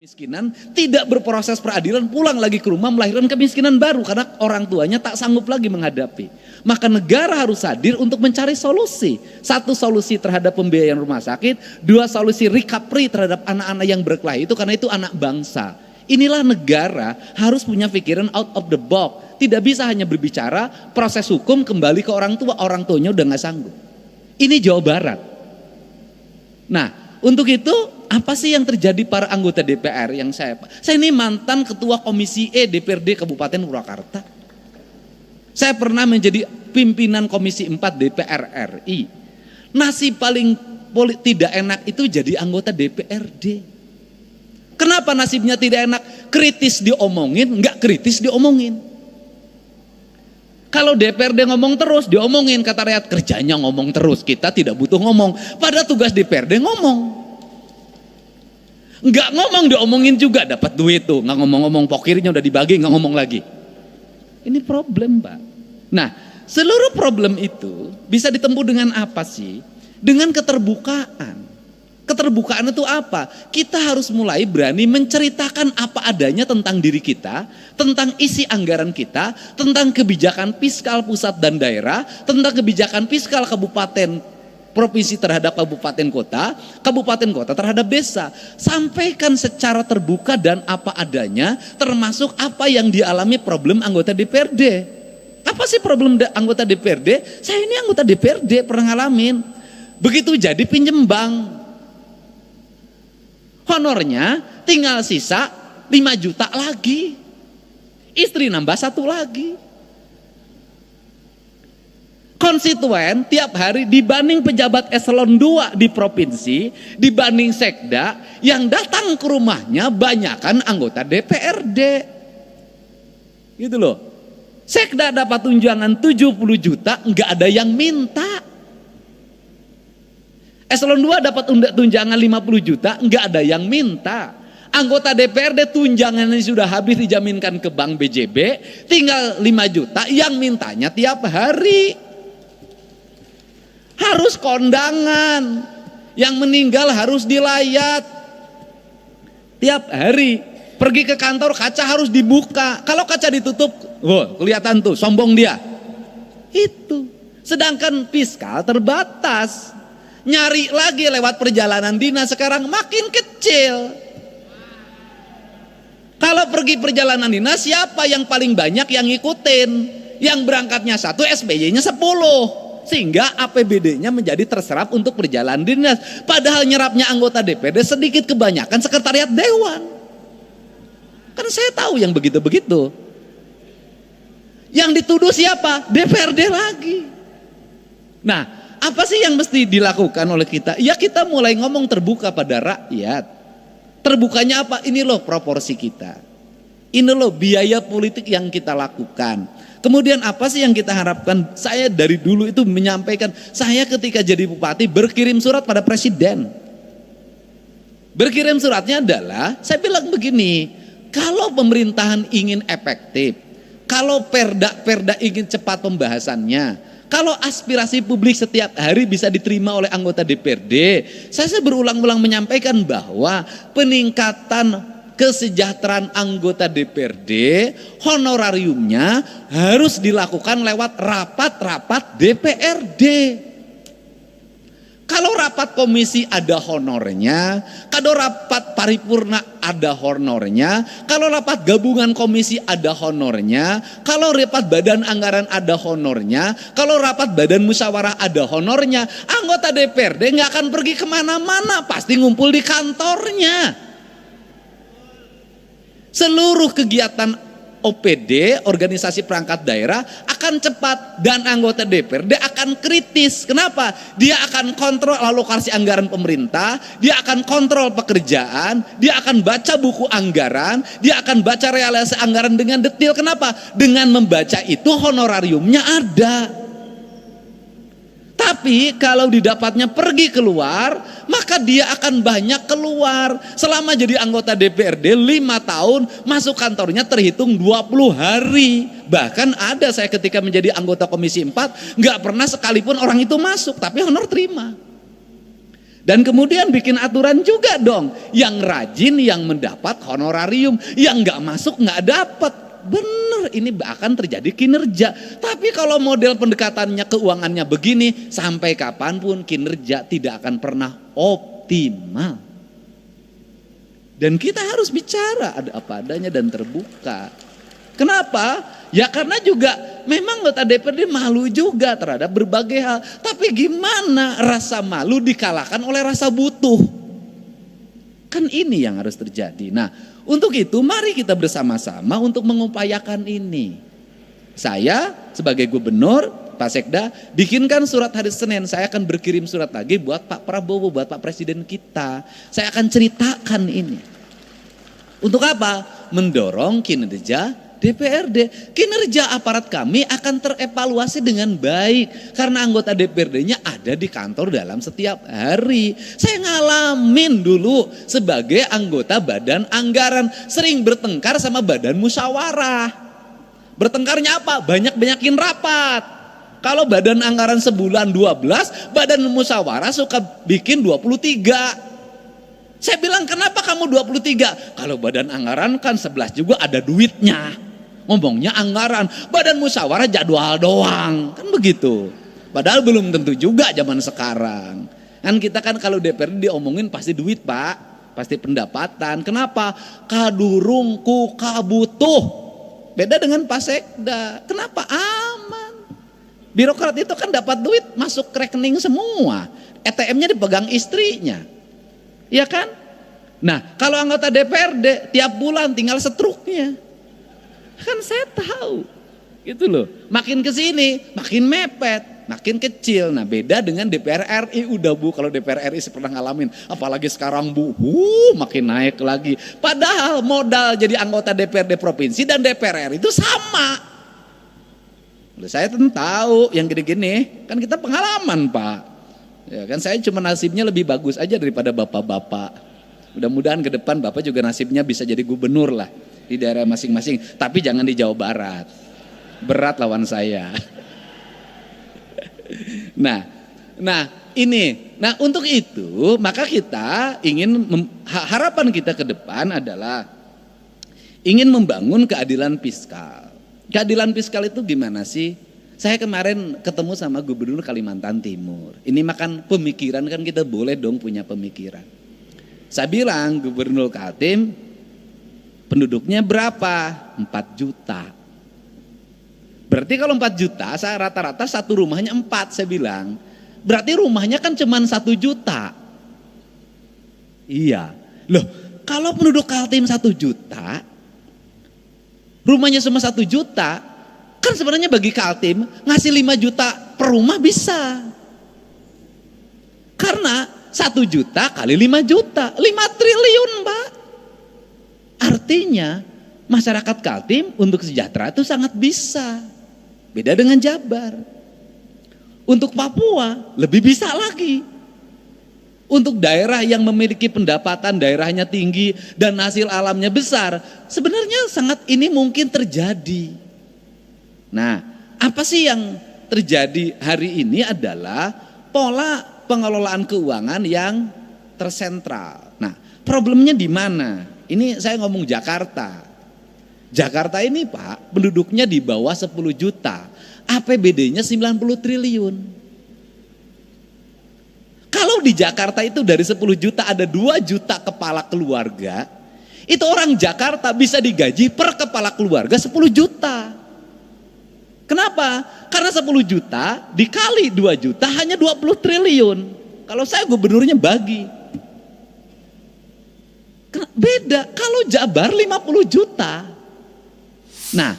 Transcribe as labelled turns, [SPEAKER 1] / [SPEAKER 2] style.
[SPEAKER 1] Kemiskinan tidak berproses peradilan, pulang lagi ke rumah melahirkan kemiskinan baru karena orang tuanya tak sanggup lagi menghadapi. Maka negara harus hadir untuk mencari solusi. Satu, solusi terhadap pembiayaan rumah sakit. Dua, solusi recovery terhadap anak-anak yang berkelahi itu karena itu anak bangsa. Inilah negara harus punya pikiran out of the box. Tidak bisa hanya berbicara proses hukum kembali ke orang tuanya udah gak sanggup. Ini Jawa Barat. Nah, untuk itu apa sih yang terjadi para anggota DPR yang saya ini mantan ketua Komisi E DPRD Kabupaten Purwakarta. Saya pernah menjadi pimpinan Komisi 4 DPR RI. Nasib paling tidak enak itu jadi anggota DPRD. Kenapa nasibnya tidak enak? Kritis diomongin, enggak kritis diomongin. Kalau DPRD ngomong terus, diomongin, kata rakyat, kerjanya ngomong terus, kita tidak butuh ngomong. Pada tugas DPRD ngomong. Enggak ngomong, diomongin juga, dapat duit tuh. Enggak ngomong-ngomong, pokirnya udah dibagi, enggak ngomong lagi. Ini problem, Pak. Nah, seluruh problem itu bisa ditempuh dengan apa sih? Dengan keterbukaan. Keterbukaan itu apa? Kita harus mulai berani menceritakan apa adanya tentang diri kita, tentang isi anggaran kita, tentang kebijakan fiskal pusat dan daerah, tentang kebijakan fiskal kabupaten, provinsi terhadap kabupaten kota terhadap desa. Sampaikan secara terbuka dan apa adanya, termasuk apa yang dialami problem anggota DPRD. Apa sih problem anggota DPRD? Saya ini anggota DPRD, pernah ngalamin. Begitu jadi pinjem bank. Honornya tinggal sisa 5 juta lagi. Istri nambah 1 lagi. Konstituen tiap hari dibanding pejabat eselon 2 di provinsi, dibanding sekda, yang datang ke rumahnya banyakan anggota DPRD. Gitu loh. Sekda dapat tunjangan 70 juta, enggak ada yang minta. Eselon 2 dapat tunjangan 50 juta, enggak ada yang minta. Anggota DPRD tunjangannya sudah habis dijaminkan ke Bank BJB, tinggal 5 juta, yang mintanya tiap hari. Harus kondangan, yang meninggal harus dilayat. Tiap hari, pergi ke kantor kaca harus dibuka. Kalau kaca ditutup, kelihatan tuh, sombong dia. Itu. Sedangkan fiskal terbatas. Nyari lagi lewat perjalanan dinas sekarang makin kecil. Kalau pergi perjalanan dinas, siapa yang paling banyak yang ngikutin? Yang berangkatnya 1, SBY-nya 10. Sehingga APBD-nya menjadi terserap untuk perjalanan dinas. Padahal nyerapnya anggota DPRD sedikit, kebanyakan sekretariat dewan. Kan saya tahu yang begitu-begitu. Yang dituduh siapa? DPRD lagi. Nah, apa sih yang mesti dilakukan oleh kita? Ya, kita mulai ngomong terbuka pada rakyat. Terbukanya apa? Ini loh proporsi kita. Ini loh biaya politik yang kita lakukan. Kemudian apa sih yang kita harapkan? Saya dari dulu itu menyampaikan, saya ketika jadi bupati berkirim surat pada presiden. Berkirim suratnya adalah, saya bilang begini, kalau pemerintahan ingin efektif, kalau perda ingin cepat pembahasannya, kalau aspirasi publik setiap hari bisa diterima oleh anggota DPRD, saya berulang-ulang menyampaikan bahwa peningkatan kesejahteraan anggota DPRD, honorariumnya harus dilakukan lewat rapat-rapat DPRD. Kalau rapat komisi ada honornya, kalau rapat paripurna ada honornya, kalau rapat gabungan komisi ada honornya, kalau rapat badan anggaran ada honornya, kalau rapat badan musyawarah ada honornya, anggota DPRD nggak akan pergi kemana-mana, pasti ngumpul di kantornya. Seluruh kegiatan OPD, organisasi perangkat daerah akan cepat dan anggota DPRD akan kritis. Kenapa? Dia akan kontrol alokasi anggaran pemerintah, dia akan kontrol pekerjaan, dia akan baca buku anggaran, dia akan baca realisasi anggaran dengan detail. Kenapa? Dengan membaca itu honorariumnya ada. Tapi kalau didapatnya pergi keluar, maka dia akan banyak keluar. Selama jadi anggota DPRD 5 tahun, masuk kantornya terhitung 20 hari. Bahkan ada saya ketika menjadi anggota Komisi 4, nggak pernah sekalipun orang itu masuk, tapi honor terima. Dan kemudian bikin aturan juga dong, yang rajin yang mendapat honorarium, yang nggak masuk nggak dapat. Bener, ini akan terjadi kinerja. Tapi kalau model pendekatannya keuangannya begini, sampai kapanpun kinerja tidak akan pernah optimal. Dan kita harus bicara ada apa adanya dan terbuka. Kenapa? Ya karena juga memang anggota DPRD malu juga terhadap berbagai hal. Tapi gimana rasa malu dikalahkan oleh rasa butuh? Kan ini yang harus terjadi. Nah, untuk itu mari kita bersama-sama untuk mengupayakan ini. Saya sebagai gubernur, Pak Sekda, bikinkan surat hari Senin. Saya akan berkirim surat lagi buat Pak Prabowo, buat Pak Presiden kita. Saya akan ceritakan ini. Untuk apa? Mendorong kinerja DPRD. Kinerja aparat kami akan terevaluasi dengan baik. Karena anggota DPRD-nya ada di kantor dalam setiap hari. Saya ngalamin dulu sebagai anggota badan anggaran. Sering bertengkar sama badan musyawarah. Bertengkarnya apa? Banyak-banyakin rapat. Kalau badan anggaran sebulan 12, badan musyawarah suka bikin 23. Saya bilang kenapa kamu 23? Kalau badan anggaran kan 11 juga ada duitnya. Ngomongnya anggaran, badan musyawarah jadwal doang. Kan begitu. Padahal belum tentu juga zaman sekarang. Kan kita kan kalau DPRD diomongin pasti duit Pak. Pasti pendapatan. Kenapa? Kadurungku kabutuh. Beda dengan Pak Sekda. Kenapa? Aman. Birokrat itu kan dapat duit masuk ke rekening semua. ATM-nya dipegang istrinya. Iya kan? Nah, kalau anggota DPRD tiap bulan tinggal setruknya. Kan saya tahu. Gitu loh. Makin ke sini, makin mepet, makin kecil. Nah, beda dengan DPR RI. Udah Bu, kalau DPR RI saya pernah ngalamin. Apalagi sekarang Bu, makin naik lagi. Padahal modal jadi anggota DPRD provinsi dan DPR RI itu sama. Saya tentu tahu yang gini-gini. Kan kita pengalaman Pak. Ya kan saya cuma nasibnya lebih bagus aja daripada bapak-bapak. Mudah-mudahan ke depan Bapak juga nasibnya bisa jadi gubernur lah di daerah masing-masing. Tapi jangan di Jawa Barat. Berat lawan saya. Nah ini. Nah untuk itu maka kita ingin, harapan kita ke depan adalah ingin membangun keadilan fiskal. Keadilan fiskal itu gimana sih? Saya kemarin ketemu sama Gubernur Kalimantan Timur. Ini makan pemikiran kan kita boleh dong punya pemikiran. Saya bilang Gubernur Kaltim penduduknya berapa? 4 juta. Berarti kalau 4 juta saya rata-rata satu rumahnya 4 saya bilang. Berarti rumahnya kan cuma 1 juta. Iya. Loh kalau penduduk Kaltim 1 juta, rumahnya cuma 1 juta, kan sebenarnya bagi Kaltim ngasih 5 juta per rumah bisa. Karena 1 juta kali 5 juta, 5 triliun Pak. Artinya masyarakat Kaltim untuk sejahtera itu sangat bisa. Beda dengan Jabar. Untuk Papua lebih bisa lagi. Untuk daerah yang memiliki pendapatan daerahnya tinggi dan hasil alamnya besar, sebenarnya sangat ini mungkin terjadi. Nah, apa sih yang terjadi hari ini adalah pola pengelolaan keuangan yang tersentral. Nah, problemnya di mana? Ini saya ngomong Jakarta. Jakarta ini Pak, penduduknya di bawah 10 juta. APBD-nya 90 triliun. Kalau di Jakarta itu dari 10 juta ada 2 juta kepala keluarga, itu orang Jakarta bisa digaji per kepala keluarga 10 juta. Kenapa? Karena 10 juta dikali 2 juta hanya 20 triliun. Kalau saya gubernurnya bagi. Beda kalau Jabar 50 juta. Nah